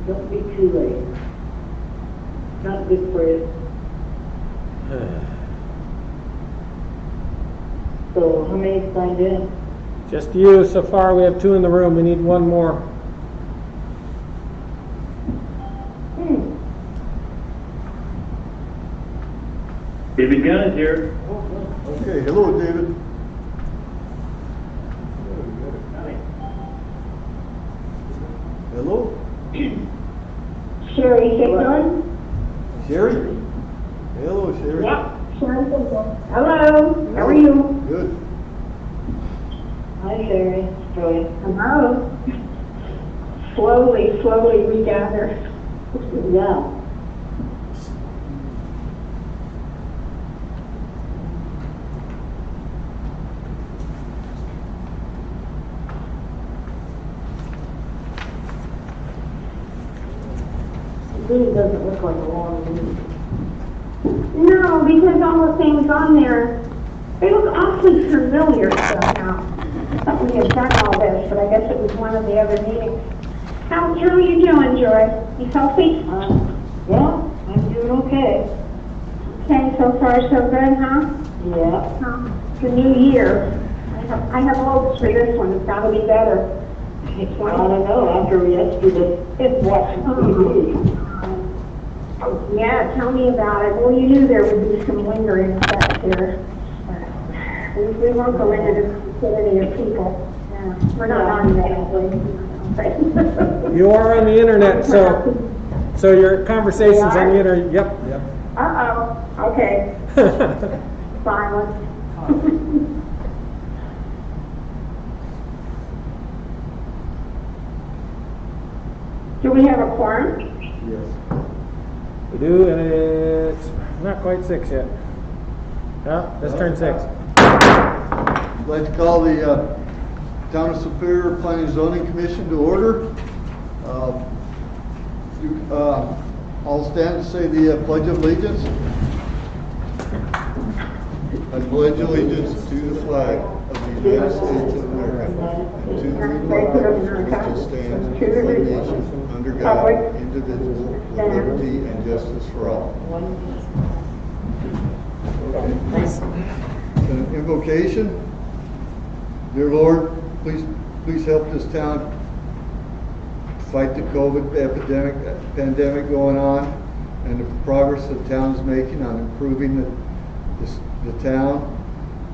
Don't be too late. Not good for you. So how many signed in? Just you so far. We have 2 in the room. We need 1 more. David Gunn is here. Okay, hello, David. Hello? Sherry Hickman? Sherry? Hello, Sherry. Yep, Sherry Hickman. Hello, how are you? Good. Hi, Sherry. Joy. Hello. Slowly we gather. Yeah. It really doesn't look like a long meeting. No, because all the things on there, they look awfully familiar somehow. Thought we had done all this, but I guess it was one of the other meetings. How are you doing, Joy? You healthy? Yeah, I'm doing okay. Okay, so far so good, huh? Yeah. It's a new year. I have hopes for this one. It's got to be better. I don't know, after yesterday, it's watching TV. Yeah, tell me about it. Well, you knew there would be some lingering effects here. We won't go into the stupidity of people. Yeah, we're not on that. You are on the internet, so your conversations on the internet. Yep. Uh-oh, okay. Silence. Do we have a quorum? Yes. We do, and it's not quite 6 yet. No, let's turn 6. I'd like to call the Town of Superior Planning and Zoning Commission to order. I'll stand to say the Pledge of Allegiance. I pledge allegiance to the flag of the United States of America and to the republic which stands one nation under God, indivisible, with liberty and justice for all. Nice. An invocation. Dear Lord, please help this town fight the COVID pandemic going on, and the progress the town is making on improving the town.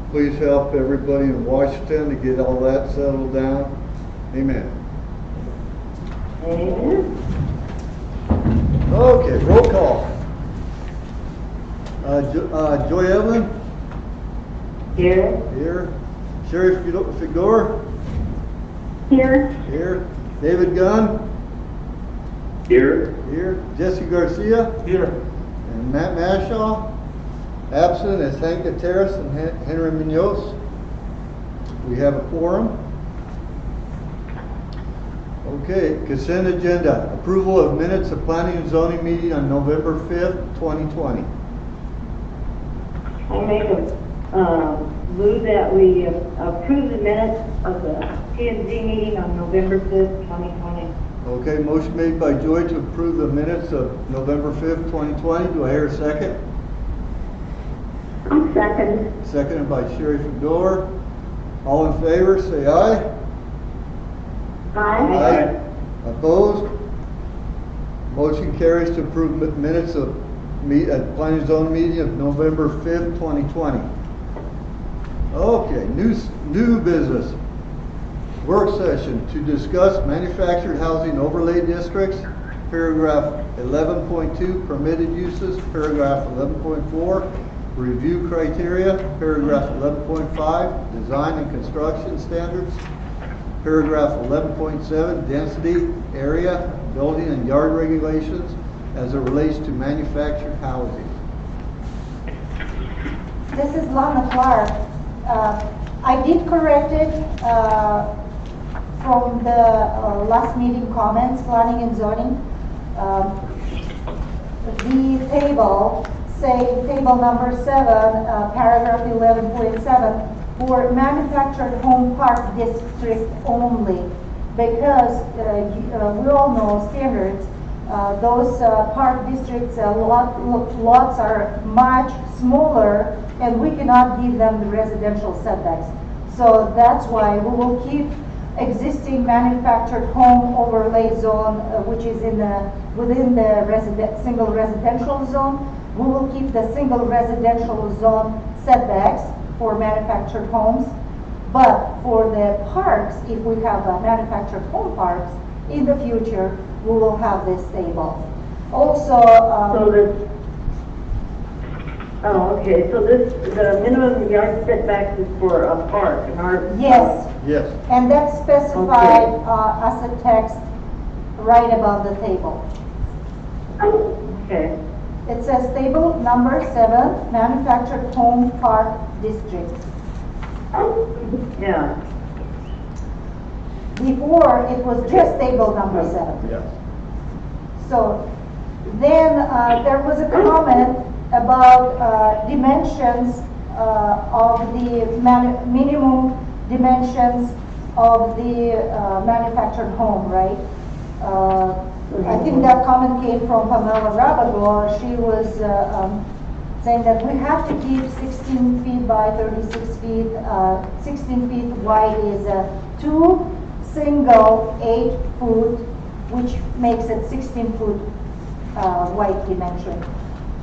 Please help everybody in Washington to get all that settled down. Amen. Amen. Okay, roll call. Joy Evelyn? Here. Here. Sherry Fedor? Here. Here. David Gunn? Here. Here. Jesse Garcia? Here. And Matt Mashaw? Absent is Hank Gutierrez and Henry Munoz. We have a quorum. Okay, consent agenda. Approval of minutes of planning and zoning meeting on November 5th, 2020. I make a move that we approve the minutes of the P&Z meeting on November 5th, 2020. Okay, motion made by Joy to approve the minutes of November 5th, 2020. Do I hear a second? I'll second. Seconded by Sherry Fedor. All in favor, say aye. Aye. Opposed? Motion carries to approve minutes of planning and zoning meeting of November 5th, 2020. Okay, new business. Work session to discuss manufactured housing overlay districts, paragraph 11.2, permitted uses, paragraph 11.4, review criteria, paragraph 11.5, design and construction standards, paragraph 11.7, density, area, building and yard regulations as it relates to manufactured housing. This is Lana Clark. I did correct it from the last meeting comments, planning and zoning. The table, say table number 7, paragraph 11.7, for manufactured home park district only, because we all know standards Those park districts, lots are much smaller, and we cannot give them the residential setbacks. So that's why we will keep existing manufactured home overlay zone, which is within the single residential zone. We will keep the single residential zone setbacks for manufactured homes. But for the parks, if we have manufactured home parks, in the future, we will have this table. Also, So this, oh, okay, so the minimum yard setbacks is for a park, and our. yes, Yes. and that's specified as a text right above the table. Okay, It says table number 7, manufactured home park district. yeah, Before, it was just table number 7. Yes. So then there was a comment about dimensions of the minimum dimensions of the manufactured home, right? I think that comment came from Pamela Rabagor. She was saying that we have to keep 16 feet by 36 feet. 16 feet wide is 2 single 8-foot, which makes it 16-foot wide dimension.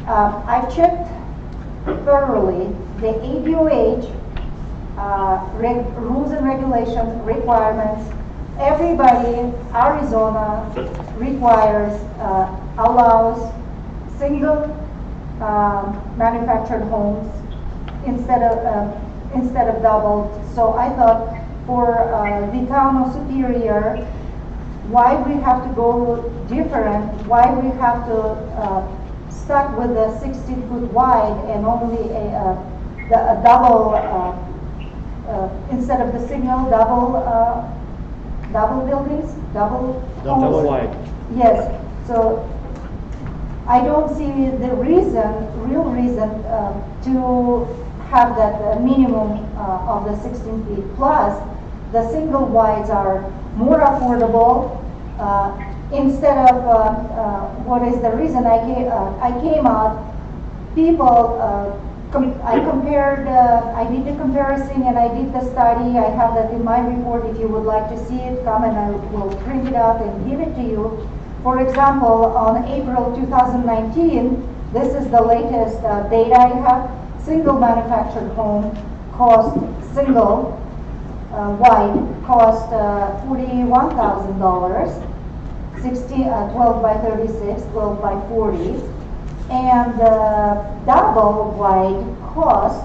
I've checked thoroughly the ADOH rules and regulations, requirements. Everybody, Arizona requires, allows single manufactured homes instead of double. So I thought for the town of Superior, why we have to go different, why we have to stuck with the 16-foot wide and only a double, instead of the single, double buildings, double Double homes. wide. Yes, so I don't see the real reason to have that minimum of the 16 feet. Plus, the single wides are more affordable. Instead of what is the reason I came out, people. I compared. I did the comparison and I did the study. I have that in my report. If you would like to see it, come and I will print it out and give it to you. For example, on April 2019, this is the latest data I have. Single manufactured home cost single wide cost $41,000. 12 by 36, 12 by 40. And double wide cost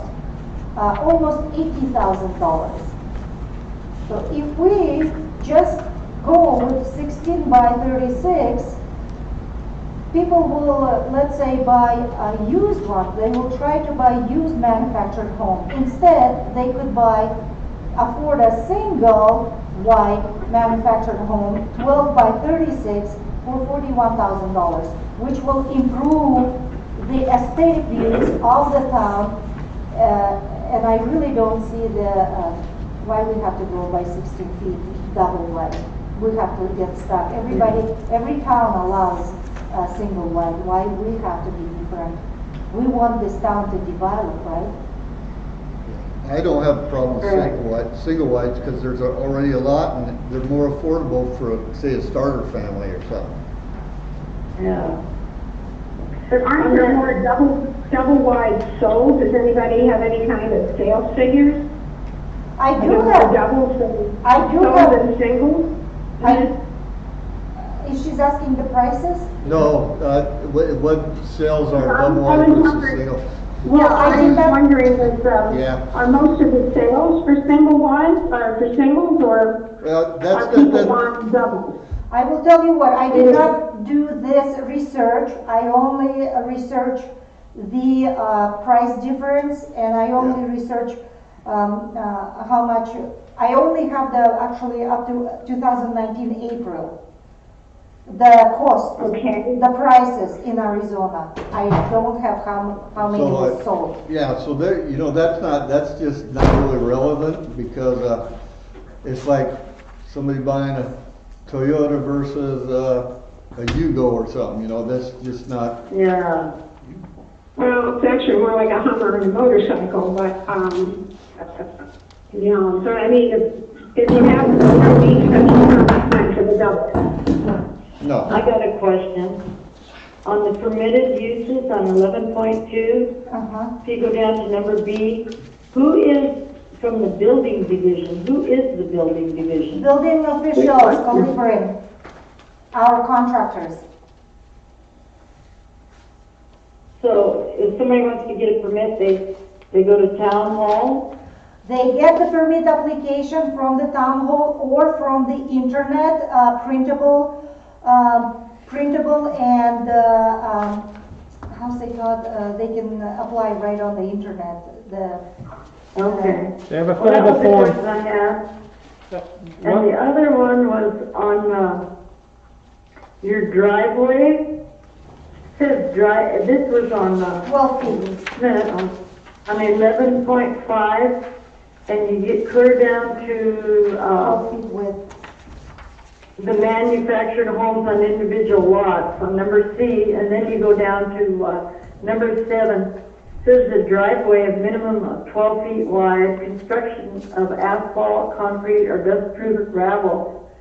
almost $80,000. So if we just go with 16 by 36, people will, let's say, buy a used one. They will try to buy used manufactured home. Instead, they could afford a single wide manufactured home, 12 by 36, for $41,000, which will improve the aesthetic views of the town. And I really don't see why we have to go by 16 feet double wide. We have to get stuck. Every town allows a single wide. Why we have to be different? We want this town to develop, right? I don't have a problem with single wides because there's already a lot and they're more affordable for, say, a starter family or something. yeah. But aren't there more double wide sold? Does anybody have any kind of sales figures? I Like do if have. doubles I do sold have. and singles? Is she's asking the prices? No, what sales are I'm double wide having versus numbers. single? Well, I I think was that- wondering, Yeah. are most of the sales for single wides, or for singles, or Well, are people buying doubles? I will tell you what, I did not do this research. I only research the price difference, and I only research how much. I only have actually up to 2019 April. The cost, Okay. the prices in Arizona. I don't have how many was sold. Yeah, so there, that's just not really relevant because it's like somebody buying a Toyota versus Yugo or something, you know, that's just not, Yeah. Well, it's actually more like a Hummer and a motorcycle, but, you know, so I mean, if you have no need, that's not time for the double. no. I got a question. On the permitted uses on 11.2, if you go down to number B, who is from the building division? Who is the building division? Building officials delivering, our contractors. So if somebody wants to get a permit, they go to town hall? They get the permit application from the town hall or from the internet, printable and, how's it called, they can apply right on the internet, Okay. They have a Well, that fillable was the form. question I had. And the other one was on, your driveway. Says this was on, 12 feet. on 11.5, and you get clear down to, 12 feet width. the manufactured homes on individual lots on number C, and then you go down to, number 7. Says the driveway of minimum of 12 feet wide, construction of asphalt, concrete, or dust-proof gravel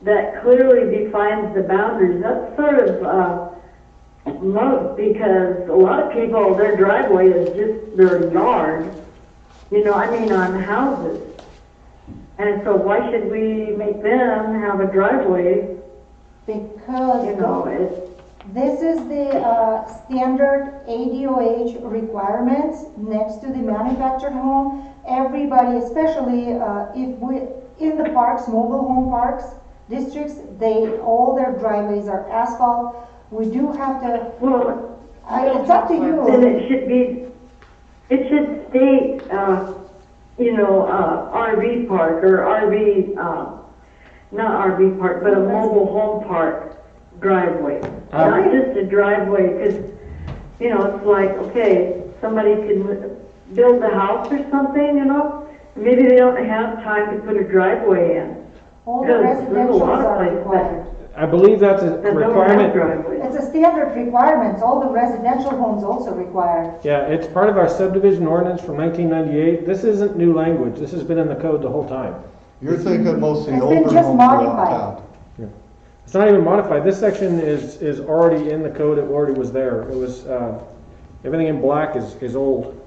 that clearly defines the boundaries. That's sort of, most, because a lot of people, their driveway is just their yard, you know, I mean on houses. And so why should we make them have a driveway, Because you know, this is the standard ADOH requirements next to the manufactured home. Everybody, especially if we, in the parks, mobile home parks, districts, all their driveways are asphalt. We do have to, well, it's up to you. then it should state, you know, RV park or RV, not RV park, but a mobile home park driveway. Not just a driveway, because, you know, it's like, okay, somebody can build a house or something, you know, maybe they don't have time to put a driveway in. All the There's a residentials lot of are places required. I believe that's a that don't have requirement. driveways. It's a standard requirements. All the residential homes also require. Yeah, it's part of our subdivision ordinance from 1998. This isn't new language. This has been in the code the whole time. You're thinking mostly It's been older just homes around modified. town. It's not even modified. This section is already in the code. It already was there. It was, everything in black is old.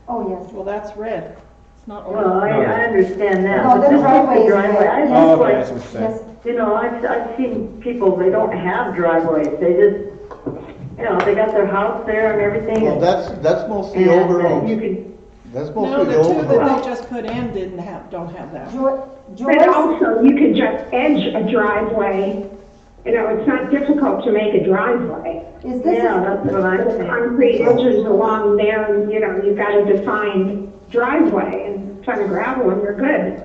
Oh, yes. Well, that's red. It's not Well, orange. I understand that. No, but the this is driveway is driveway. I red. just Oh, okay, like, that's what you're saying. Yes. you know, I've seen people, they don't have driveways, they just, you know, they got their house there and everything. Well, that's mostly and, older you homes. can, That's No, mostly the the older two that homes. they just put in don't have that. But Joyce, also, you could just edge a driveway. You know, it's not difficult to make a driveway. is this, yeah, that's what I'm The saying. concrete edges along there, and, you know, you've got a defined driveway and a ton of gravel, and you're good.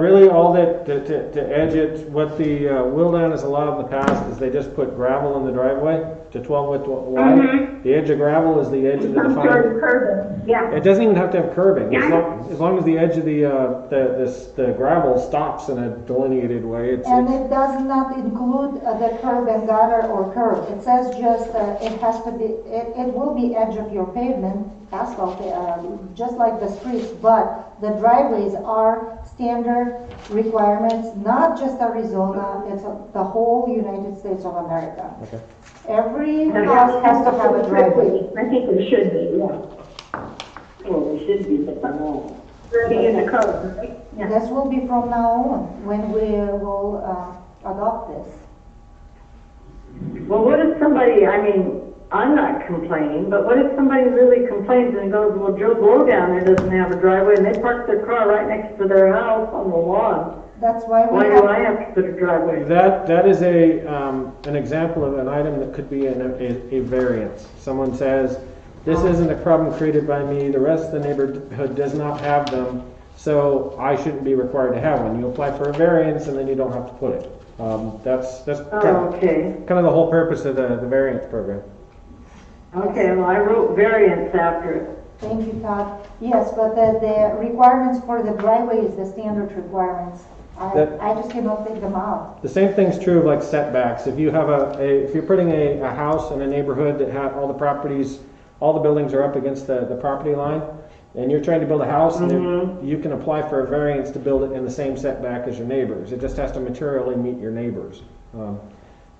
Really, all that, to edge it, what the Wildan has allowed in the past is they just put gravel in the driveway to 12 foot wide. Mhm. The edge of gravel is the edge of the Some sort defined. of curving, yeah. It doesn't even have to have curbing. Yeah. As long as the edge of the gravel stops in a delineated way, and it does not include the curb and gutter or curb. It says just, it has to be, it will be edge of your pavement, asphalt, just like the streets, but the driveways are standard requirements, not just Arizona, it's the whole United States of America. Okay. Every And house has to have a driveway. I think it should be, yeah. Well, they should be, but they won't. Already in the code, right? Yeah. This will be from now on, when we will adopt this. Well, what if somebody, I mean, I'm not complaining, but what if somebody really complains and goes, well, Joe Blow down there doesn't have a driveway, and they park their car right next to their house on the lawn? That's why we Why do I have, have to put a driveway? That is an example of an item that could be a variance. Someone says, this isn't a problem created by me, the rest of the neighborhood does not have them, so I shouldn't be required to have one. You apply for a variance and then you don't have to put it. That's Oh, okay. kind of the whole purpose of the variance program. Okay, well, I wrote variance after it. thank you, Todd. Yes, but the requirements for the driveway is the standard requirements. I just cannot take them out. The same thing's true of like setbacks. If you have if you're putting a house in a neighborhood that have all the properties, all the buildings are up against the property line, and you're trying to build a house, and you can apply for a variance to build it in the same setback as your neighbors. It just has to materially meet your neighbors.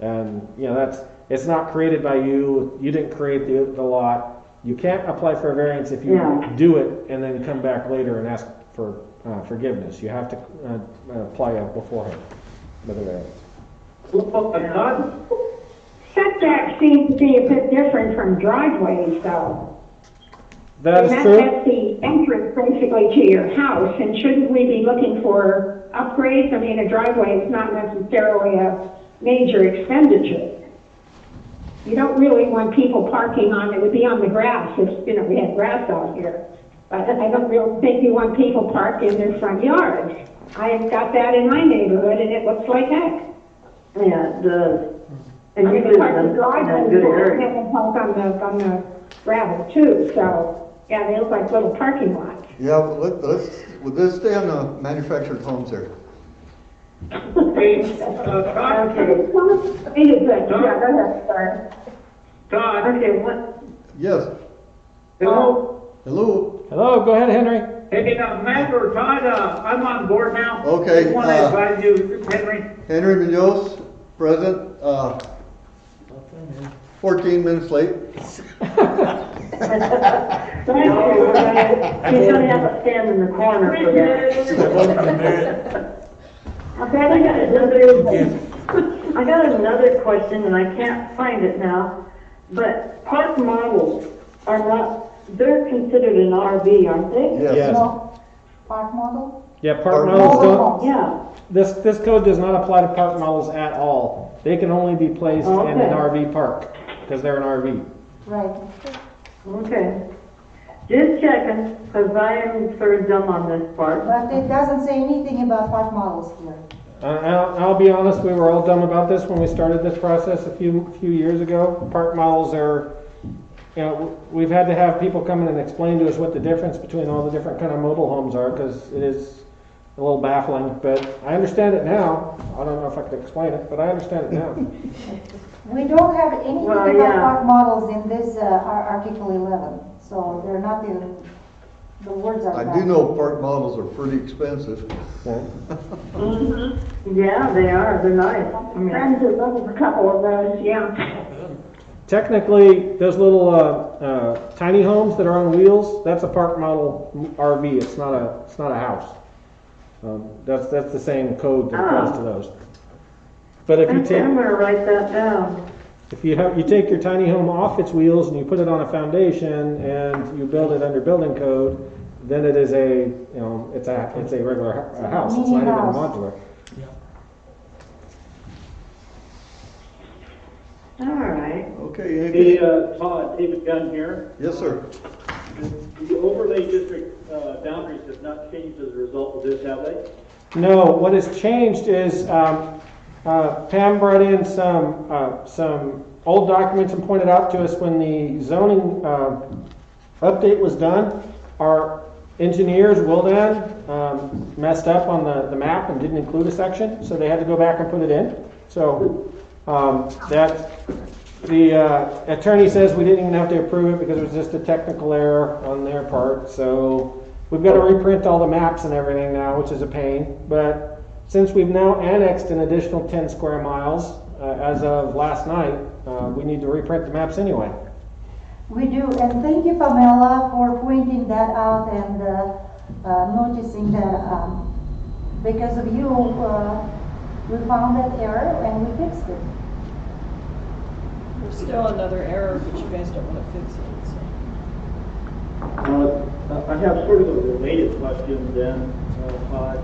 And you know, it's not created by you. You didn't create the lot. You can't apply for a variance if you do it and then come back later and ask for forgiveness. You have to apply it beforehand with a variance. Setback seems to be a bit different from driveways, though. That is And true. that's the entrance basically to your house, and shouldn't we be looking for upgrades? I mean, a driveway is not necessarily a major expenditure. You don't really want people parking on, it would be on the grass if, you know, we had grass out here. But I don't really think you want people parked in their front yards. I've got that in my neighborhood and it looks like heck. Yeah, it does. And I you mean, live park the in a driveway, good and area. park on the gravel too, so, yeah, they look like little parking lots. Yeah, let's stay on the manufactured homes here. Hey, Todd, Okay. Yeah, go ahead, sorry. Todd, Okay, what, Yes, hello? hello? Hello, go ahead, Henry. Hey, Matt or Todd, I'm on board now. Okay, I want to advise you, Henry. Henry Munoz, present, 14 minutes late. he's gonna have to stand in the corner for that. I got another question and I can't find it now, but park models are not, they're considered an RV, aren't they? Yes. Yes. No, park model? Yeah, park Park models Mobile don't. homes. Yeah, This code does not apply to park models at all. They can only be placed in an Okay. RV park because they're an RV. Right. okay. Just checking, cause I am sort of dumb on this part. But it doesn't say anything about park models here. I'll be honest, we were all dumb about this when we started this process a few years ago. Park models are, you know, we've had to have people come in and explain to us what the difference between all the different kind of mobile homes are, because it is a little baffling, but I understand it now. I don't know if I can explain it, but I understand it now. We don't have anything Well, about yeah. park models in this Article 11, so they're not in, the words are I not. do know park models are pretty expensive. Okay. Yeah, they are, they're nice. I mean, Friends are looking for a couple of those, yeah. Technically, those little tiny homes that are on wheels, that's a park model RV. It's not a house. That's the same code that applies to those. But if you okay, I'm take gonna write that down. if you take your tiny home off its wheels and you put it on a foundation and you build it under building code, then it is it's a regular house. It's not even a Mini house. modular. All right. Okay, Hey, anything? Todd, David Gunn here. Yes, sir. The overlay district boundaries have not changed as a result of this, have they? No, what has changed is Pam brought in some old documents and pointed out to us when the zoning update was done, our engineers, Wildan, messed up on the map and didn't include a section, so they had to go back and put it in. So that the attorney says we didn't even have to approve it because it was just a technical error on their part. So we've got to reprint all the maps and everything now, which is a pain. But since we've now annexed an additional 10 square miles as of last night, we need to reprint the maps anyway. We do, and thank you, Pamela, for pointing that out and noticing that because of you, we found that error and we fixed it. There's still another error, but you guys don't want to fix it, so. I have sort of a related question then, Todd.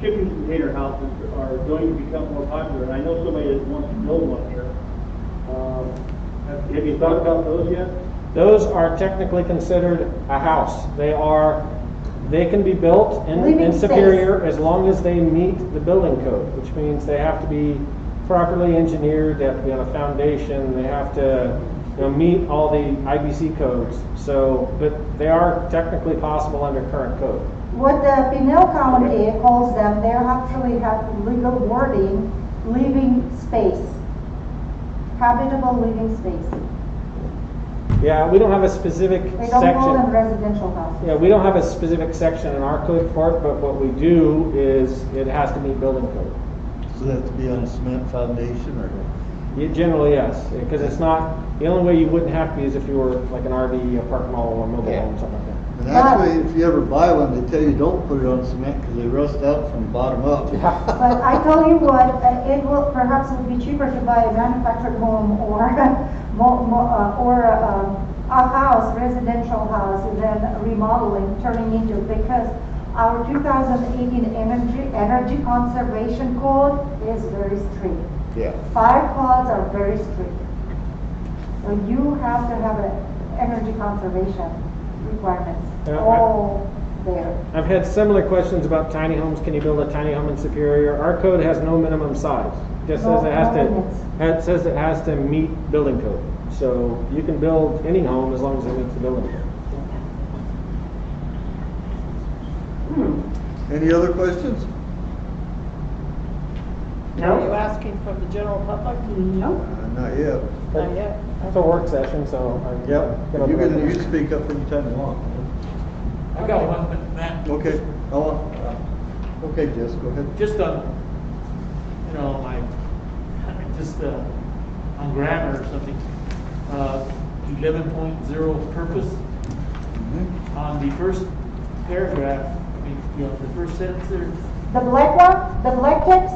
Shipping container houses are going to become more popular, and I know somebody that wants to build one here. Have you thought about those yet? Those are technically considered a house. They can be built in Living Superior as long as they meet the building code, which means they have to be properly engineered, they have to be on a foundation, they have to meet all the IBC codes. So, but they are technically possible under current code. What the Pinell County calls them, they actually have legal wording, living space. Habitable living space. Yeah, we don't have a specific They don't call them section. residential houses. Yeah, we don't have a specific section in our code for it, but what we do is it has to meet building code. So that to be on a cement foundation or? Generally, yes, because it's not, the only way you wouldn't have to be is if you were like an RV, a park mall, or a mobile home, something like that. And actually, if you ever buy one, they tell you don't put it on cement because they rust out from the bottom up. But I tell you what, it will, perhaps it would be cheaper to buy a manufactured home or a house, residential house, than remodeling, turning into, because our 2018 energy conservation code is very strict. Yeah. Fire codes are very strict. So you have to have an energy conservation requirements Yeah, all there. I've had similar questions about tiny homes. Can you build a tiny home in Superior? Our code has no minimum size. It just says it has No limits. it says it has to meet building code. So you can build any home as long as it meets the building code. Any other questions? Are you No? asking from the general public? No. Not yet. Not yet. It's a work session, so I'm gonna. You can speak up anytime you want. I got one, but Matt, Okay, okay, Jess, go ahead. just on, you know, like, just on grammar or something, 11.0 purpose, Mhm. on the first paragraph, I mean, you know, the first sentence there, The black one, the black text,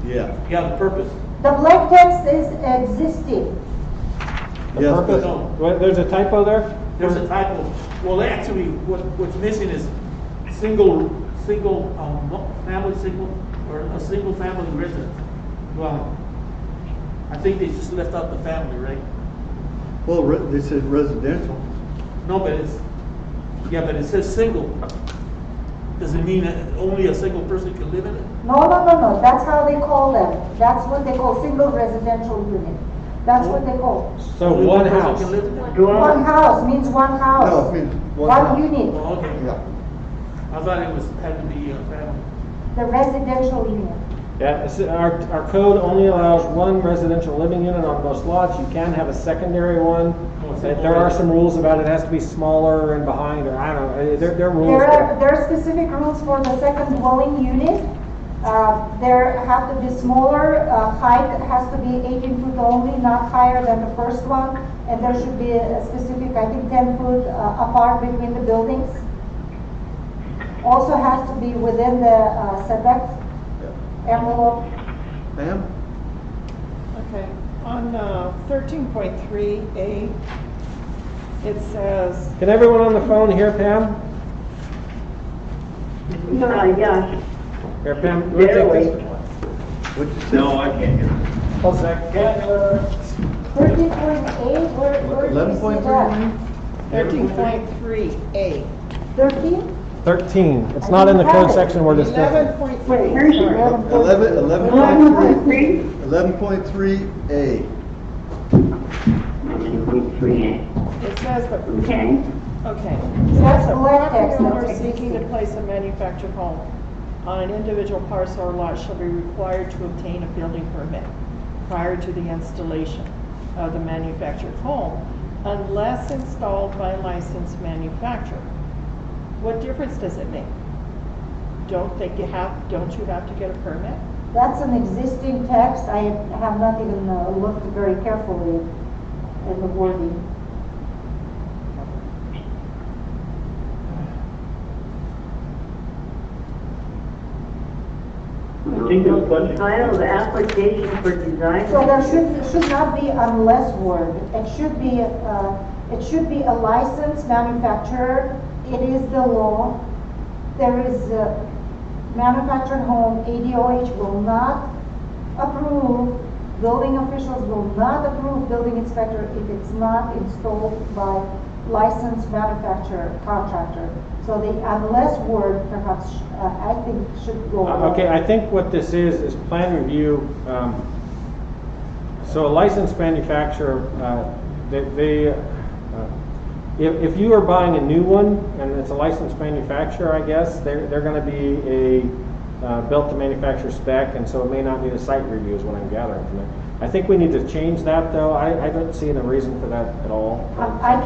Yeah. yeah, the purpose. the black text is existing. The Yes, purpose, no. Wait, there's a typo there? There's a typo. Well, actually, what's missing is single, family single, or a single family residence dwelling. I think they just left out the family, right? Well, they said residential. No, but but it says single. Does it mean that only a single person can live in it? No, that's how they call them. That's what they call single residential unit. That's what they call. So Only one person house. can live in it? One house means one house. No, it means one One house. unit, Oh, okay. Yeah. I thought it had to be a family. the residential unit. Yeah, our code only allows one residential living unit on most lots. You can have a secondary one. There are some rules about it. It has to be smaller and behind, or I don't know. There are rules. There are specific rules for the second dwelling unit. There have to be smaller, height has to be 18 foot only, not higher than the first one. And there should be a specific, I think 10 foot apart between the buildings. Also has to be within the setback envelope. Ma'am? Okay, on 13.3A, it says, Can everyone on the phone hear Pam? Yeah. Here, Pam, we'll take Barely. this. What'd you say? No, I can't hear. Hold a sec. 13.8, where do you see that? 13.3A. 13? 13. It's not in the code section we're discussing. 11.3, sorry. 11.3. 11.3A. It says that, Okay. okay. That's The black property text, owner that's seeking to existing. place a manufactured home on an individual parcel or lot shall be required to obtain a building permit prior to the installation of the manufactured home unless installed by a licensed manufacturer. What difference does it make? Don't you have to get a permit? That's an existing text. I have not even looked very carefully in the wording. I think this question. Title, the application for design. So there should not be unless word. It should be a licensed manufacturer. It is the law. There is a manufactured home, ADOH will not approve, building officials will not approve building inspector if it's not installed by licensed manufacturer, contractor. So the unless word perhaps, I think should go. Okay, I think what this is plan review. So a licensed manufacturer, if you are buying a new one and it's a licensed manufacturer, I guess they're going to be a built to manufacture spec, and so it may not need a site review, is what I'm gathering from it. I think we need to change that, though. I don't see any reason for that at all. I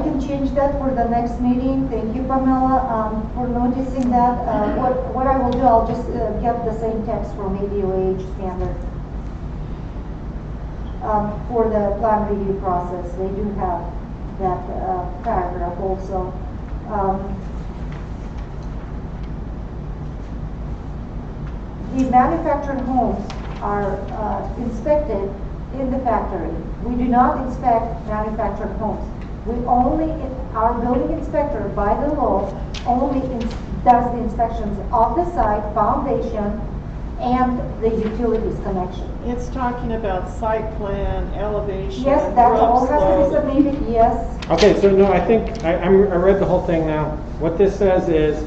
can change that for the next meeting. Thank you, Pamela, for noticing that. What I will do, I'll just get the same text from ADOH standard. For the plan review process, they do have that paragraph also. The manufactured homes are inspected in the factory. We do not inspect manufactured homes. We only, our building inspector, by the law, only does the inspections of the site, foundation, and the utilities connection. It's talking about site plan, elevation, Yes, that all roof has to be slope. submitted, yes. Okay, so no, I think I read the whole thing now. What this says is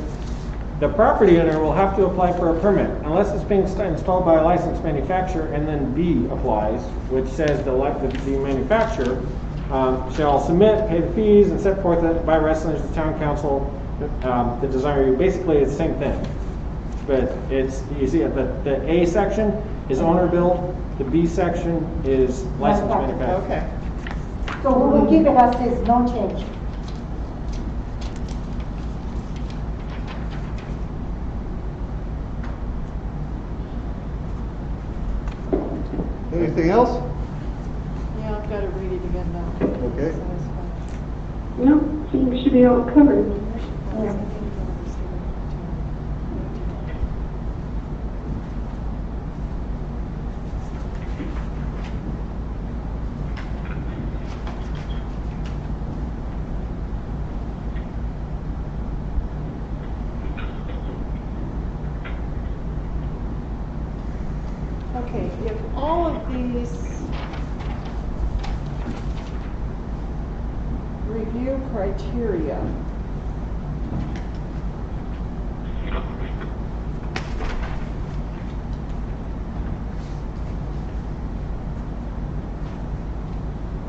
the property owner will have to apply for a permit unless it's being installed by a licensed manufacturer, and then B applies, which says the manufacturer shall submit, pay the fees, and set forth by residents to town council the design review. Basically, it's the same thing. But it's, you see, the A section is owner build, the B section is licensed manufacturer. Okay. So we will keep it as is, no change. Anything else? Yeah, I've got to read it again now. Okay. So that's fine. No, things should be all covered. Yeah. Okay, if all of these review criteria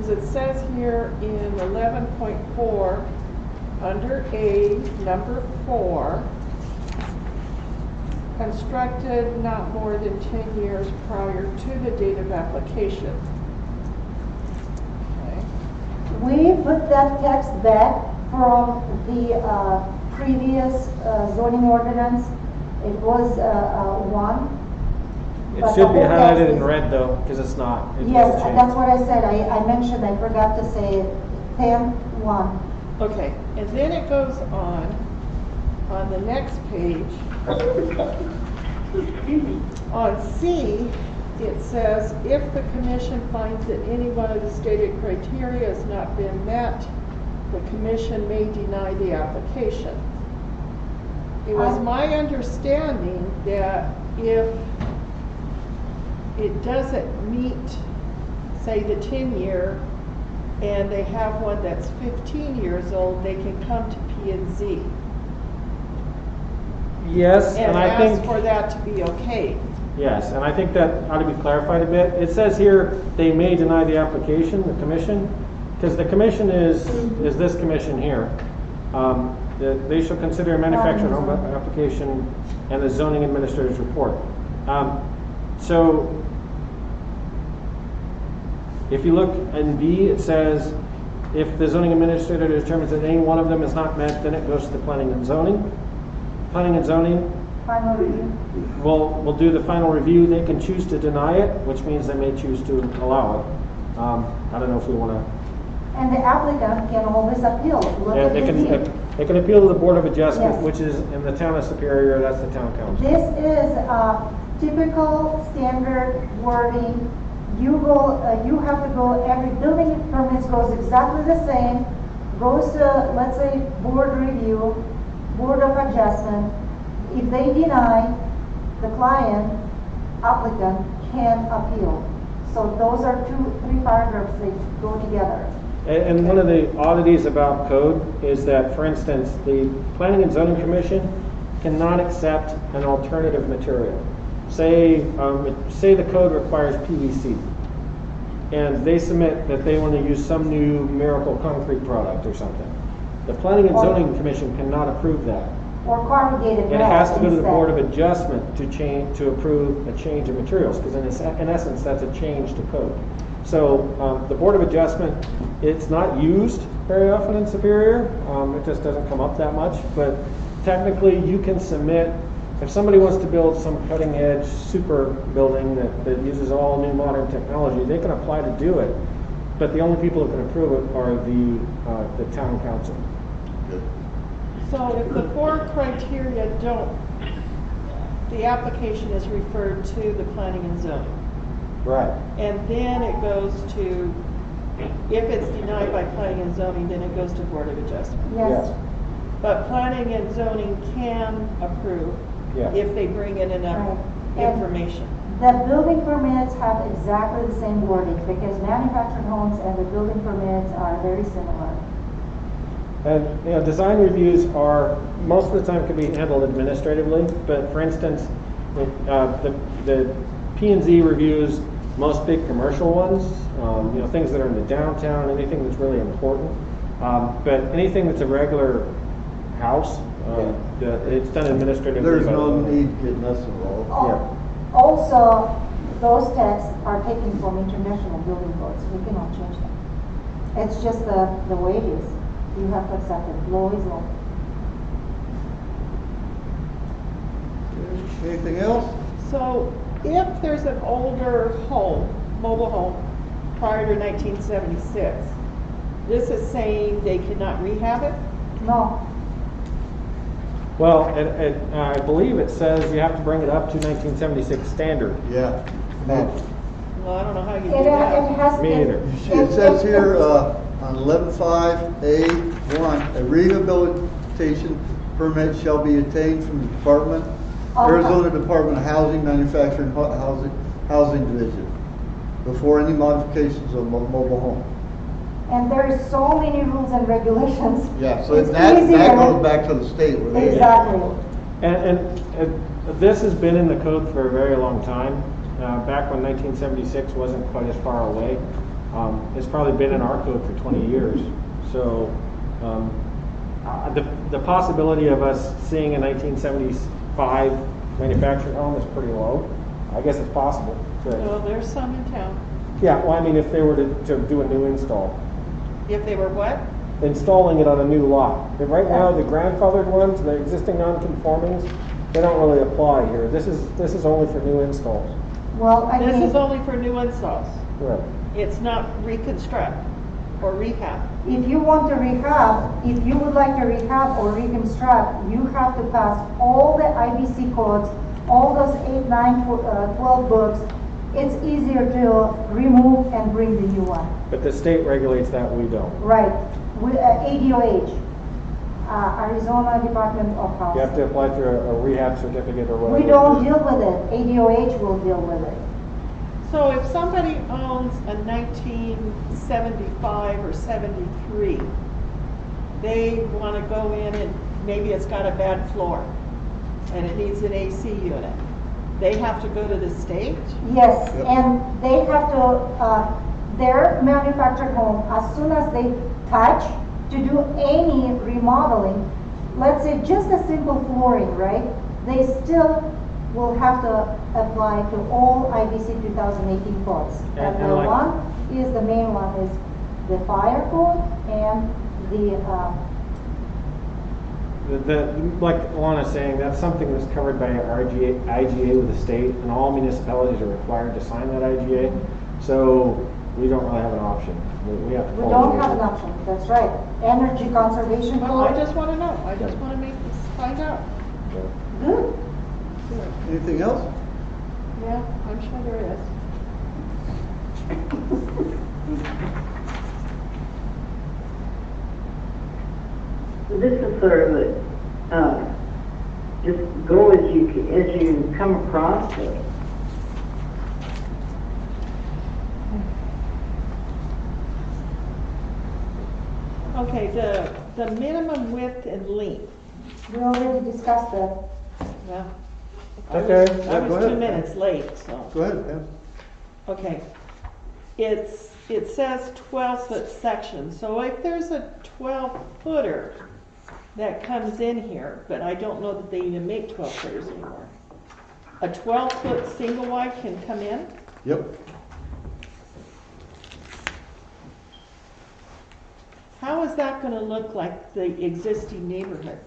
as it says here in 11.4, under A, number 4, constructed not more than 10 years prior to the date of application. Okay. We put that text back from the previous zoning ordinance. It was 1. It but should the be whole highlighted text in is- red, though, because it's not. It Yes, doesn't change. that's what I said. I mentioned, I forgot to say 10.1. Okay, and then it goes on the next page. On C, it says, if the commission finds that any one of the stated criteria has not been met, the commission may deny the application. It was my understanding that if it doesn't meet, say, the 10-year, and they have one that's 15 years old, they can come to P&Z Yes, and and I ask think, for that to be okay. yes, and I think that ought to be clarified a bit. It says here, they may deny the application, the commission, because the commission is this commission here. They shall consider a manufactured home application and the zoning administrator's report. So, if you look in B, it says, if the zoning administrator determines that any one of them is not met, then it goes to the planning and zoning. Planning and zoning Final review. will do the final review. They can choose to deny it, which means they may choose to allow it. I don't know if we want to. And the applicant can always appeal. Look Yeah, at they the can, deed. they can appeal to the Board of Adjustment, Yes. which is in the town of Superior, that's the town council. This is typical standard wording. You have to go, every building permits goes exactly the same, goes to, let's say, board review, Board of Adjustment. If they deny, the client, applicant, can appeal. So those are 3 paragraphs, they go together. And one of the oddities about code is that, for instance, the Planning and Zoning Commission cannot accept an alternative material. Say the code requires PVC. and they submit that they want to use some new miracle concrete product or something. The Planning and Zoning Commission cannot approve that. Or corrugated It metal has to go to the instead. Board of Adjustment to approve a change of materials, because in essence, that's a change to code. So the Board of Adjustment, it's not used very often in Superior. It just doesn't come up that much. But technically, you can submit, if somebody wants to build some cutting edge super building that uses all new modern technology, they can apply to do it. But the only people who can approve it are the town council. Good. So if the four criteria don't, the application is referred to the planning and zoning. Right. And then it goes to, if it's denied by planning and zoning, then it goes to Board of Adjustment. Yes. But planning and zoning can approve Yeah. if they bring in enough Right. And information. The building permits have exactly the same wording, because manufactured homes and the building permits are very similar. And design reviews are, most of the time, can be handled administratively. But for instance, the P&Z reviews most big commercial ones, things that are in the downtown, anything that's really important. But anything that's a regular house, it's done administratively. There's by the no owner. need getting us involved. Oh, also, those texts are taken from international building codes. We cannot change them. It's just the way it is. You have to accept it. Law is law. Anything else? So if there's an older home, mobile home, prior to 1976, this is saying they cannot rehab it? No. Well, I believe it says you have to bring it up to 1976 standard. Yeah. Well, I don't know how you do It that. has. Me either. It says here, on 11.5A1, a rehabilitation permit shall be obtained from the Department, Arizona Department of Housing, Manufacturing, Housing Division, before any modifications of mobile home. And there is so many rules and regulations. Yeah, so It's that easier. goes back to the state where they. Exactly. And this has been in the code for a very long time. Back when 1976 wasn't quite as far away. It's probably been in our code for 20 years. So the possibility of us seeing a 1975 manufactured home is pretty low. I guess it's possible. But Well, there's some in town. yeah, well, I mean, if they were to do a new install. If they were what? Installing it on a new lot. But right now, the grandfathered ones, the existing non-conformings, they don't really apply here. This is only for new installs. Well, I This think is only for new installs. Right. It's not reconstruct or rehab. if you want to rehab, if you would like to rehab or reconstruct, you have to pass all the IBC codes, all those 8, 9, 12 books. It's easier to remove and bring the new one. But the state regulates that, we don't. Right. ADOH, Arizona Department of You have Housing. to apply for a rehab certificate or whatever. We don't deal with it. ADOH will deal with it. So if somebody owns a 1975 or 73, they want to go in and maybe it's got a bad floor and it needs an AC unit. They have to go to the state? Yes, Yep. and they have to, their manufactured home, as soon as they touch to do any remodeling, let's say just a simple flooring, right? They still will have to apply to all IBC 2018 codes. And And the like- one is, the main one is the fire code and the, Like Alana's saying, that's something that's covered by IGA with the state, and all municipalities are required to sign that IGA. So we don't really have an option. We have to we follow don't have an option, that's right. Energy conservation Well, I code. just want to know. I just want to find out. Good. Anything else? Yeah, I'm sure there is. This is sort of a, just go as you come across it. Okay, the minimum width and length. We already discussed that. Well, Okay, I yeah, go was ahead. 2 minutes late, so. Go ahead, Pam. Okay. it says 12-foot section, so if there's a 12-footer that comes in here, but I don't know that they even make 12-footers anymore. A 12-foot single wide can come in? Yep. How is that gonna look like the existing neighborhood?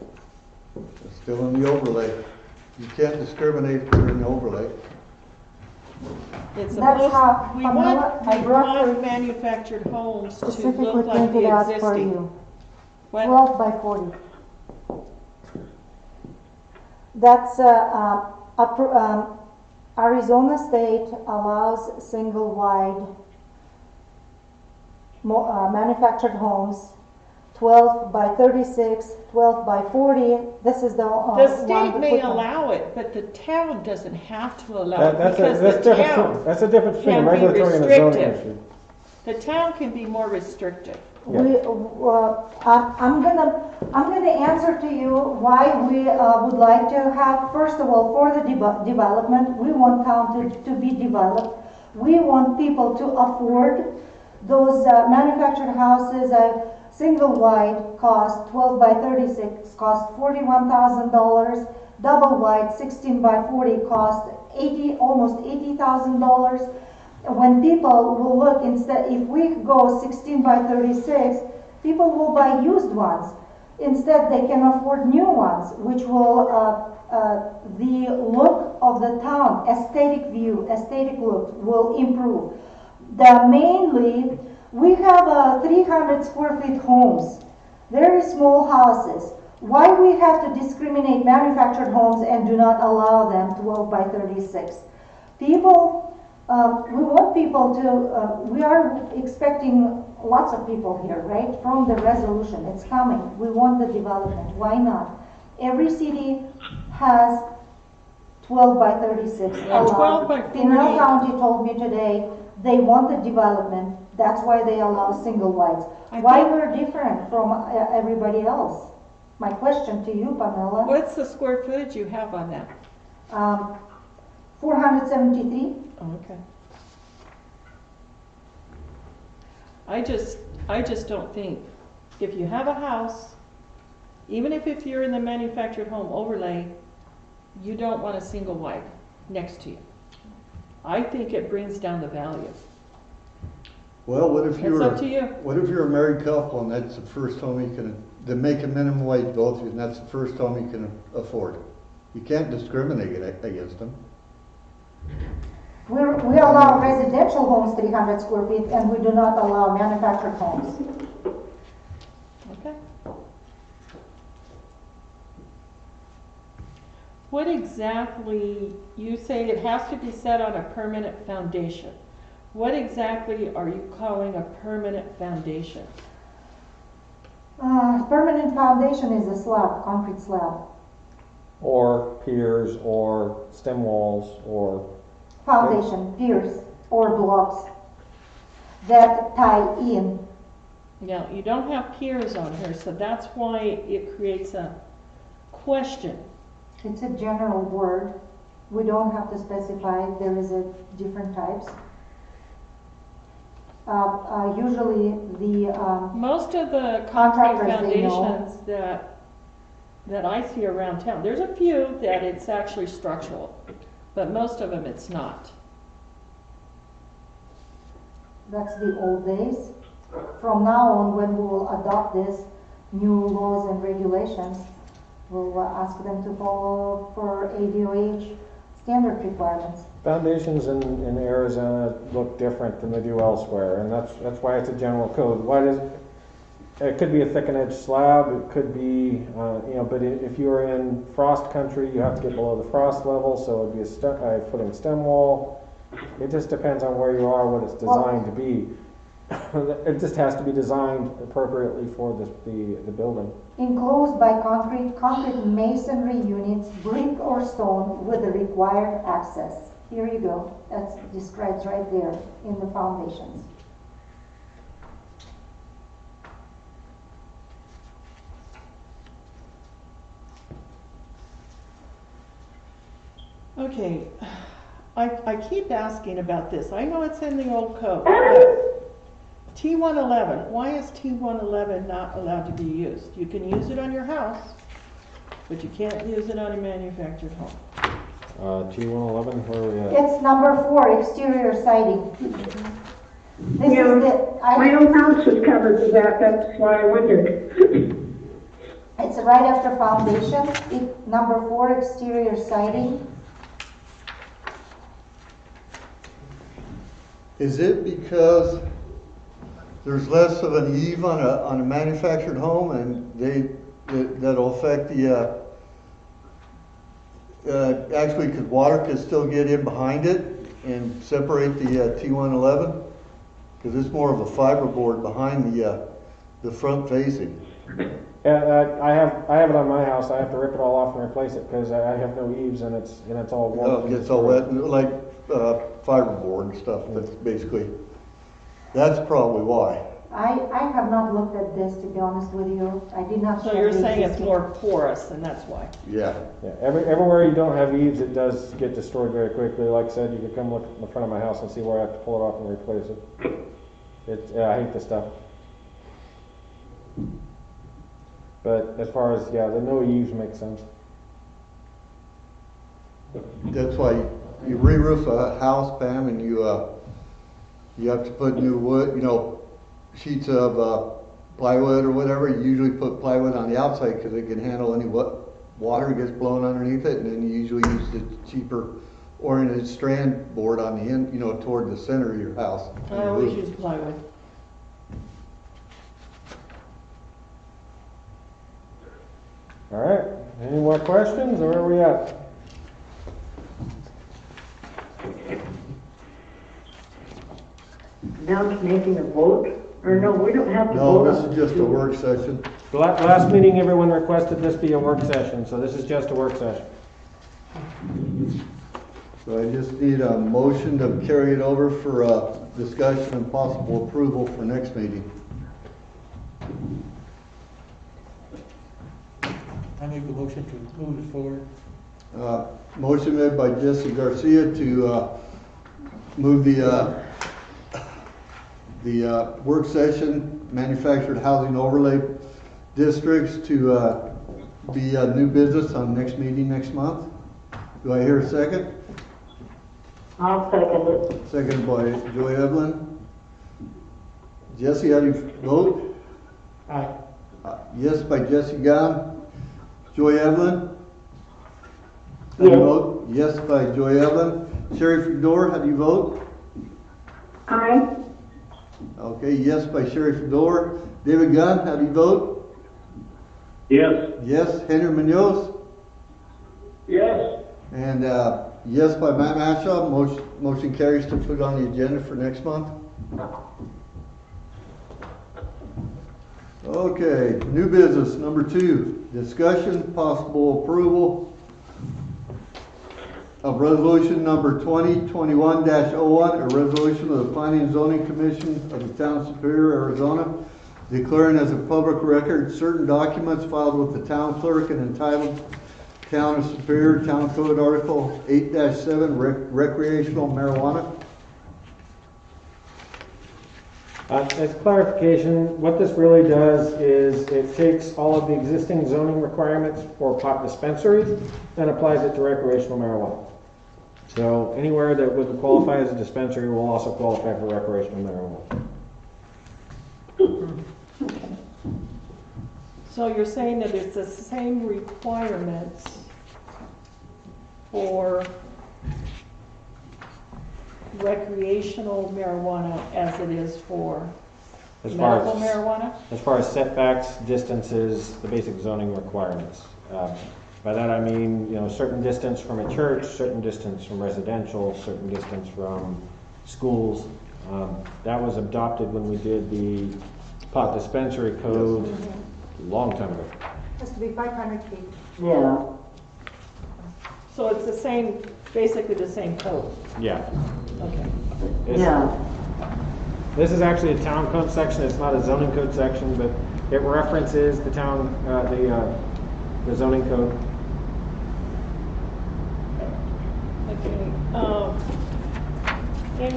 It's still in the overlay. You can't discriminate if you're in the overlay. It's That's supposed, how, we Pamela, want, I we brought want the manufactured homes to specifically look like printed the out for existing. you. What? 12 by 40. That's, Arizona State allows single wide manufactured homes, 12 by 36, 12 by 40. This is the The one state that may we can- allow it, but the town doesn't have to allow That, it that's a, because that's the different, town, that's a difference between a can be regulatory and a zoning restrictive. issue. the town can be more restrictive. We, I'm gonna answer to you why we would like to have, first of all, for the development, we want town to be developed. We want people to afford those manufactured houses. Single wide cost 12 by 36 cost $41,000. Double wide 16 by 40 cost almost $80,000. When people will look, instead, if we go 16 by 36, people will buy used ones. Instead, they can afford new ones, which will, the look of the town, aesthetic view, aesthetic look will improve. Mainly, we have 300 square feet homes, very small houses. Why we have to discriminate manufactured homes and do not allow them 12 by 36? People, we want people to, we are expecting lots of people here, right? From the resolution, it's coming. We want the development. Why not? Every city has 12 by 36 Yeah, 12 by 40. Pinal County told me today they want the development. That's why they allow single wides. Why we're different from everybody else? My question to you, Pamela. What's the square footage you have on that? 473. Oh, okay. I just don't think, if you have a house, even if you're in the manufactured home overlay, you don't want a single wide next to you. I think it brings down the value. Well, what if It's you're, up to you. what if you're a married couple and that's the first home you can, they make a minimum wage both of you, and that's the first home you can afford? You can't discriminate against them. We allow residential homes 300 square feet, and we do not allow manufactured homes. Okay. What exactly, you say it has to be set on a permanent foundation. What exactly are you calling a permanent foundation? Permanent foundation is a slab, concrete slab. Or piers, or stem walls, or Foundation, piers, or blocks that tie in. Now, you don't have piers on here, so that's why it creates a question. It's a general word. We don't have to specify. There is a different types. Usually the Most of the concrete Contractors, they know. foundations that I see around town, there's a few that it's actually structural, but most of them it's not. that's the old days. From now on, when we will adopt this new laws and regulations, we'll ask them to follow for ADOH standard requirements. foundations in Arizona look different than they do elsewhere, and that's why it's a general code. Why does, it could be a thick and edge slab, it could be, but if you're in frost country, you have to get below the frost level, so it'd be a footing stem wall. It just depends on where you are, what it's designed to be. It just has to be designed appropriately for the building. Enclosed by concrete masonry units, brick or stone with the required access. Here you go. That's described right there in the foundations. Okay, I keep asking about this. I know it's in the old code. But T111, why is T111 not allowed to be used? You can use it on your house, but you can't use it on a manufactured home. T111, where are we at? It's number 4, exterior siding. This Yeah, is the, my own house was covered with that, that's why I wondered. it's right after foundation. Number 4, exterior siding. Is it because there's less of an eave on a manufactured home and that'll affect the, actually, because water could still get in behind it and separate the T111? Because it's more of a fiberboard behind the front facing. Yeah, I have it on my house. I have to rip it all off and replace it because I have no eaves and it's all warm. It gets all wet, and like fiberboard and stuff, that's probably why. I have not looked at this, to be honest with you. I did not. So check you're the saying it's existing- more porous, and that's why. Yeah. Yeah, everywhere you don't have eaves, it does get destroyed very quickly. Like I said, you could come look in the front of my house and see where I have to pull it off and replace it. I hate this stuff. But as far as, the no eaves makes sense. That's why you re-roof a house, Pam, and you have to put new wood, sheets of plywood or whatever. You usually put plywood on the outside because it can handle any water gets blown underneath it, and then you usually use the cheaper oriented strand board on the end, toward the center of your house. I always use plywood. All right, any more questions, or where are we at? Now it's making a vote, or no, we don't have to No, vote this on is it. just a work session. The last meeting, everyone requested this be a work session, so this is just a work session. So I just need a motion to carry it over for discussion and possible approval for next meeting. I make a motion to move it forward. Motion made by Jesse Garcia to move the work session, manufactured housing overlay districts to be a new business on next meeting next month. Do I hear a second? I'll second it. Second by Joy Evelyn. Jesse, how do you vote? Aye. Yes by Jesse Gahn. Joy Evelyn? How do you Yes. vote? Yes by Joy Evelyn. Sherry Fedor, how do you vote? Aye. Okay, yes by Sherry Fedor. David Gunn, how do you vote? Yes. Yes. Henry Munoz? Yes. And yes by Matt Mashaw. Motion carries to put on the agenda for next month. Okay, new business number 2, discussion, possible approval of resolution number 2021-01, a resolution of the Planning and Zoning Commission of the Town of Superior, Arizona, declaring as a public record certain documents filed with the town clerk and entitled Town of Superior, Town Code Article 8-7, recreational marijuana. As clarification, what this really does is it takes all of the existing zoning requirements for pot dispensaries and applies it to recreational marijuana. So anywhere that would qualify as a dispensary will also qualify for recreational marijuana. So you're saying that it's the same requirements for recreational marijuana as it is for As far medical as- marijuana? As far as setbacks, distances, the basic zoning requirements. By that I mean, certain distance from a church, certain distance from residential, certain distance from schools. That was adopted when we did the pot dispensary code a long time ago. Has to be 500 feet. Yeah. So it's the same, basically the same code? Yeah. Okay. Yeah. This is actually a town code section. It's not a zoning code section, but it references the town, the zoning code. Okay, in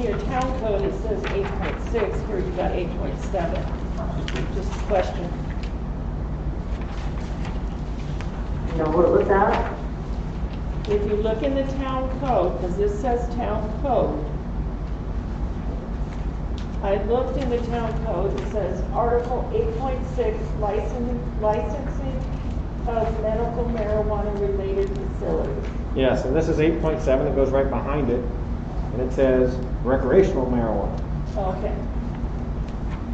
your town code, it says 8.6, here you got 8.7. Just a question. No, what was that? If you look in the town code, because this says town code, I looked in the town code, it says Article 8.6, licensing of medical marijuana related facilities. Yes, and this is 8.7, it goes right behind it, and it says recreational marijuana. Okay.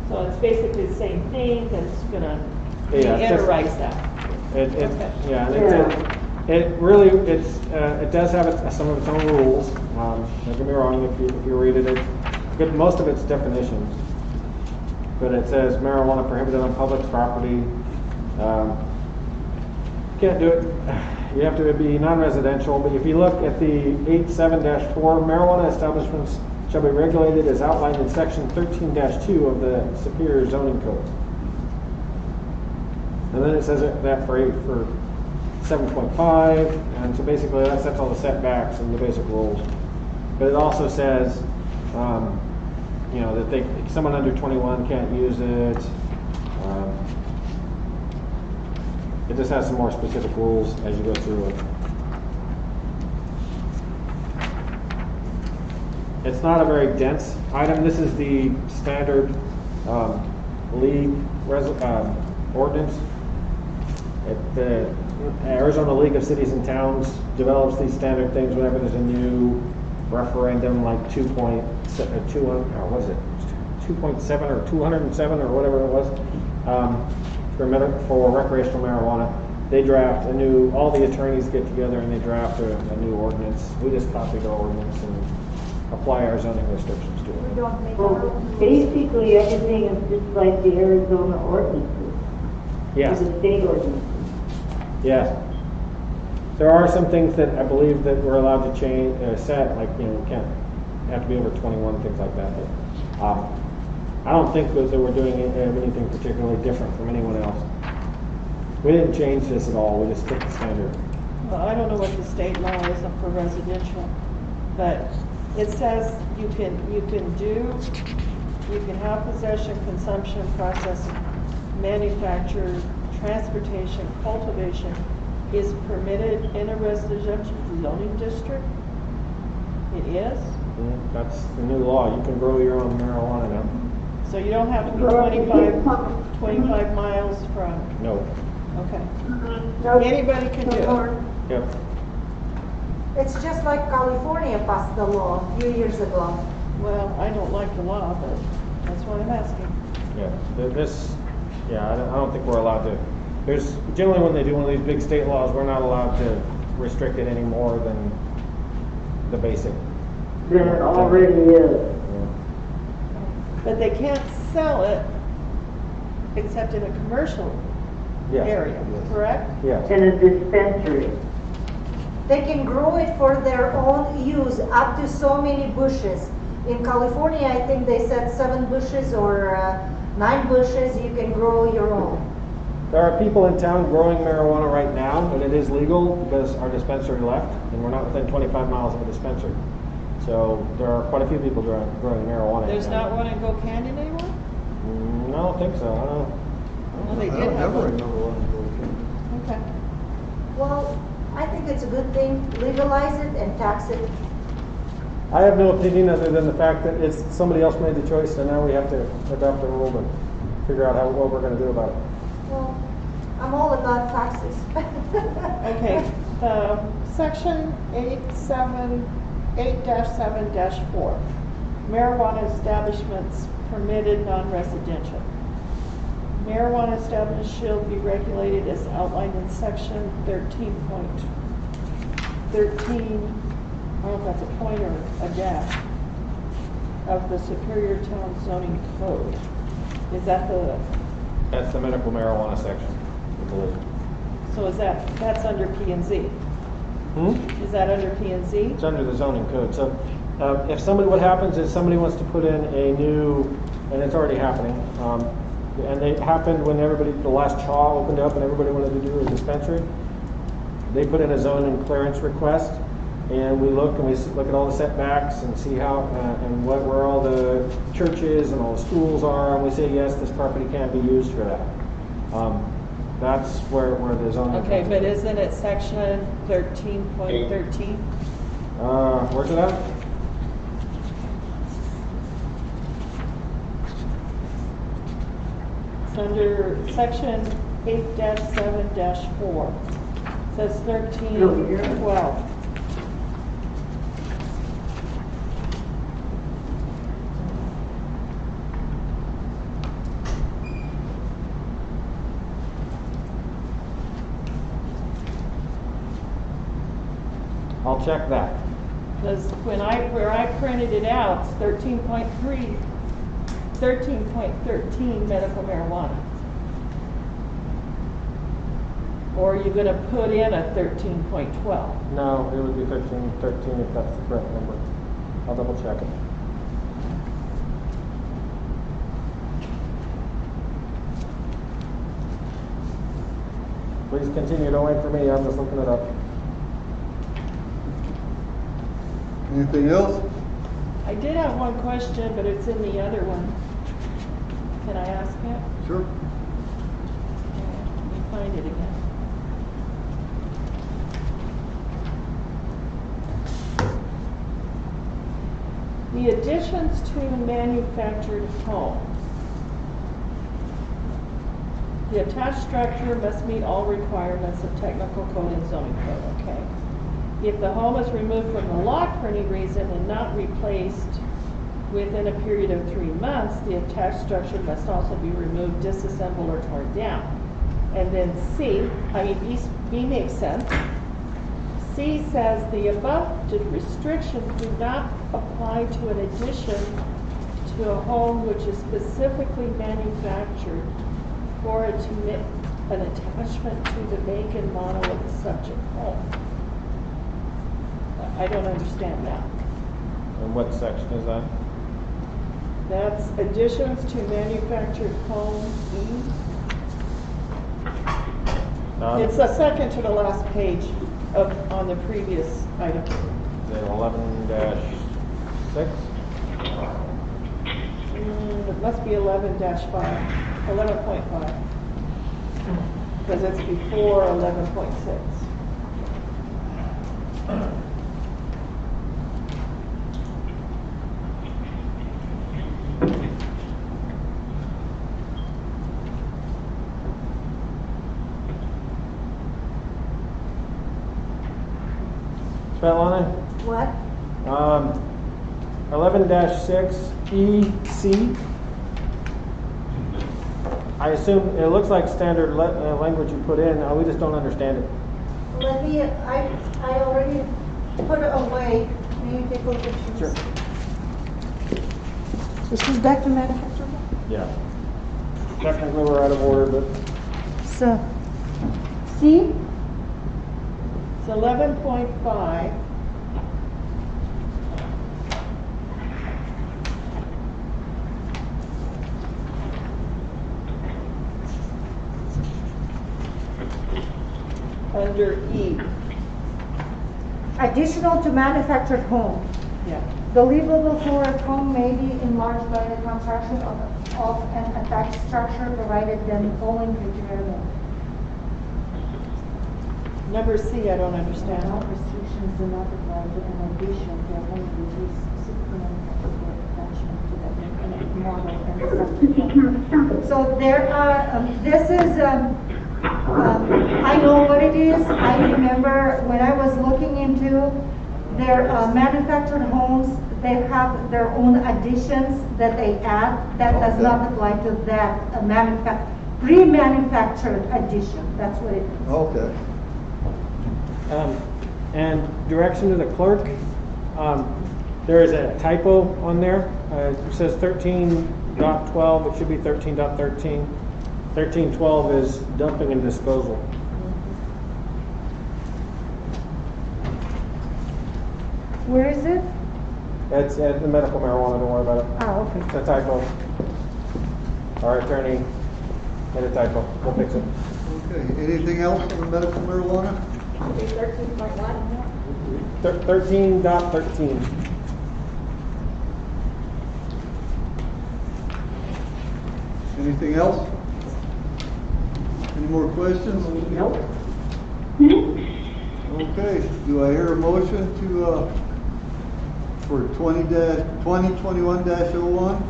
So it's basically the same thing, that's gonna Yeah, it's just- reiterate that. It, Okay. yeah, and it really, it does have some of its own rules. Don't get me wrong, if you read it, most of it's definitions. But it says marijuana prohibited on public property. Can't do it, you have to be non-residential, but if you look at the 87-4, marijuana establishments shall be regulated as outlined in section 13-2 of the Superior Zoning Code. And then it says that for 7.5, and so basically that sets all the setbacks and the basic rules. But it also says, you know, that someone under 21 can't use it. It just has some more specific rules as you go through it. It's not a very dense item. This is the standard league ordinance. The Arizona League of Cities and Towns develops these standard things whenever there's a new referendum, like 2.7 or 207 or whatever it was, for recreational marijuana. They draft all the attorneys get together and they draft a new ordinance. We just copy the ordinance and apply our zoning restrictions to We it. don't make Well, our own. basically, everything is just like the Arizona ordinances. Yes. The state ordinances. Yes. There are some things that I believe that we're allowed to change, set, like, you know, can't have to be over 21, things like that. But, I don't think that we're doing anything particularly different from anyone else. We didn't change this at all. We just took the standard. Well, I don't know what the state law is for residential, but it says you can have possession, consumption, processing, manufacture, transportation, cultivation is permitted in a residential zoning district. It is? That's the new law. You can grow your own marijuana now. So you don't have to be 25 miles from, No. okay. Nope. Anybody can do it. Yep. It's just like California passed the law a few years ago. Well, I don't like the law, but that's what I'm asking. Yeah. I don't think we're allowed to. Generally when they do one of these big state laws, we're not allowed to restrict it any more than the basic. Then it already is. But they can't sell it except in a commercial Yes. area, Yes. correct? Yes. In a dispensary. They can grow it for their own use, up to so many bushes. In California, I think they said 7 bushes or 9 bushes, you can grow your own. There are people in town growing marijuana right now, and it is legal because our dispensary left, and we're not within 25 miles of a dispensary. So there are quite a few people growing marijuana. in There's town. not one in Go Canyon anymore? I don't think so. I don't know. Well, they I did don't have ever one. remember one. Okay. Well, I think it's a good thing, legalize it and tax it. I have no opinion other than the fact that it's somebody else made the choice, and now we have to adopt the rule and figure out what we're going to do about it. Well, I'm all about taxes. Okay, section 8-7-4, marijuana establishments permitted non-residential. Marijuana establishments shall be regulated as outlined in section 13.13, I don't know if that's a point or a dash, of the Superior Town Zoning Code. Is that That's the medical marijuana section, I believe. so that's under P&Z? Is that under P&Z? It's under the zoning code. So what happens is somebody wants to put in a new, and it's already happening, and it happened when the last CHA opened up and everybody wanted to do a dispensary. They put in a zoning clearance request, and we look at all the setbacks and see how, and where all the churches and all the schools are, and we say, yes, this property can be used for that. That's where the zoning. Okay, but isn't it section 13.13? Where's it at? It's under section 8-7-4. It says 13.12. I'll check that. Because where I printed it out, it's 13.13 medical marijuana. Or are you gonna put in a 13.12? No, it would be 13 if that's the correct number. I'll double check it. Please continue, don't wait for me, I'm just looking it up. Anything else? I did have one question, but it's in the other one. Can I ask it? Sure. Let me find it again. The additions to manufactured homes. The attached structure must meet all requirements of technical code and zoning code, okay? If the home is removed from the lot for any reason and not replaced within a period of 3 months, the attached structure must also be removed, disassembled, or torn down. And then B makes sense. C says the above restrictions do not apply to an addition to a home which is specifically manufactured for it to make an attachment to the make and model of the subject home. I don't understand that. And what section is that? That's additions to manufactured home E. It's the second to the last page on the previous item. Is it 11-6? It must be 11-5, 11.5. Because it's before 11.6. Svetlana? What? 11-6 EC. I assume, it looks like standard language you put in, we just don't understand it. Let me, I already put it away. May you take a look at yours? Sure. This is back to manufacturing? Yeah. Technically, we're out of order, but So, C? It's 11.5. Under E. Additional to manufactured home. Yeah. The livable floor of home may be enlarged by the construction of an attached structure provided then the following criteria. Number C, I don't understand. All restrictions do not apply to an addition to a home which is specifically manufactured attachment to the model and subject. So there are, this is, I know what it is. I remember when I was looking into their manufactured homes, they have their own additions that they add. That does not apply to that pre-manufactured addition. That's what it is. Okay. and direction to the clerk, there is a typo on there. It says 13.12, it should be 13.13. 13.12 is dumping and disposal. Where is it? It's the medical marijuana, don't worry about it. Oh, okay. It's a typo. Our attorney made a typo, we'll fix it. Okay, anything else on the medical marijuana? Okay, 13.1. 13.13. Anything else? Any more questions? Nope. Okay, do I hear a motion to, for 2021-01?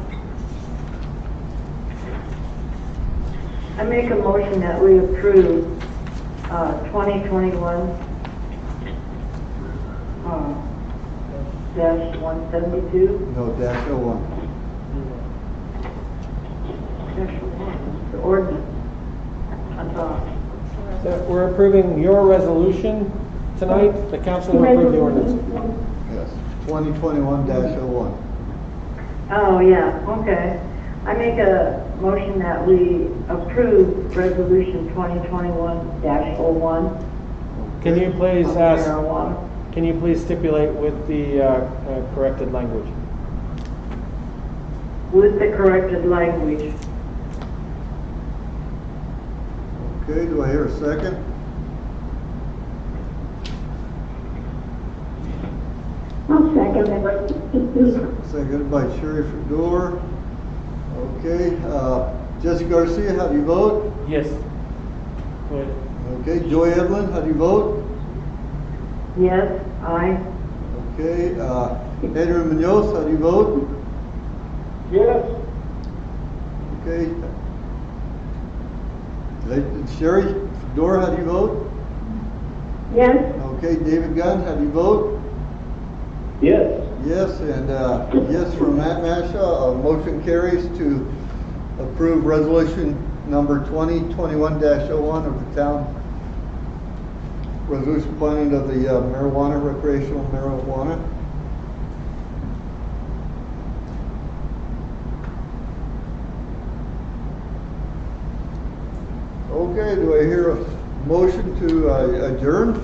I make a motion that we approve, 2021, dash 172. No, dash 01. Dash 1, the ordinance. I thought. So we're approving your resolution tonight. The council will approve the ordinance. Yes, 2021-01. Oh, yeah, okay. I make a motion that we approve resolution 2021-01. Can you please on ask? marijuana. Can you please stipulate with the corrected language? With the corrected language. Okay, do I hear a second? I'll second it. Seconded by Sherry Fedor. Okay, Jesse Garcia, how do you vote? Yes. Good. Okay, Joy Evelyn, how do you vote? Yes, aye. Okay, Pedro Munoz, how do you vote? Yes. Okay. Sherry Fedor, how do you vote? Yes, Okay, David Gunn, how do you vote? Yes. Yes, and yes from Matt Masha, motion carries to approve resolution number 2021-01 of the town resolution planning of the marijuana, recreational marijuana. Okay, do I hear a motion to adjourn?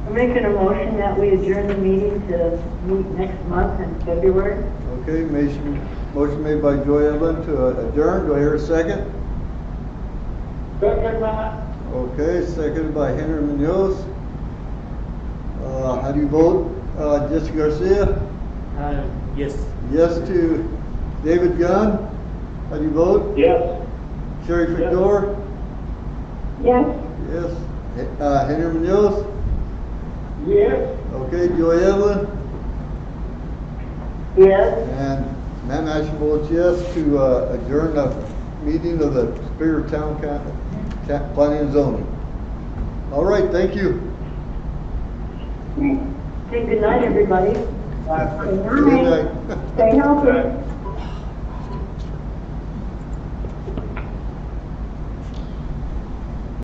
I'm making a motion that we adjourn the meeting to meet next month in February. Okay, motion made by Joy Evelyn to adjourn. Do I hear a second? Second, Matt. Okay, seconded by Henry Munoz. How do you vote? Jesse Garcia? Yes. Yes to David Gunn? How do you vote? Yes. Sherry Fedor? yes. Yes. Henry Munoz? Yes. Okay, Joy Evelyn? Yes, And Matt Mash votes yes to adjourn the meeting of the Superior Town Planning and Zoning. All right, thank you. say good night, everybody. Good night. Stay healthy.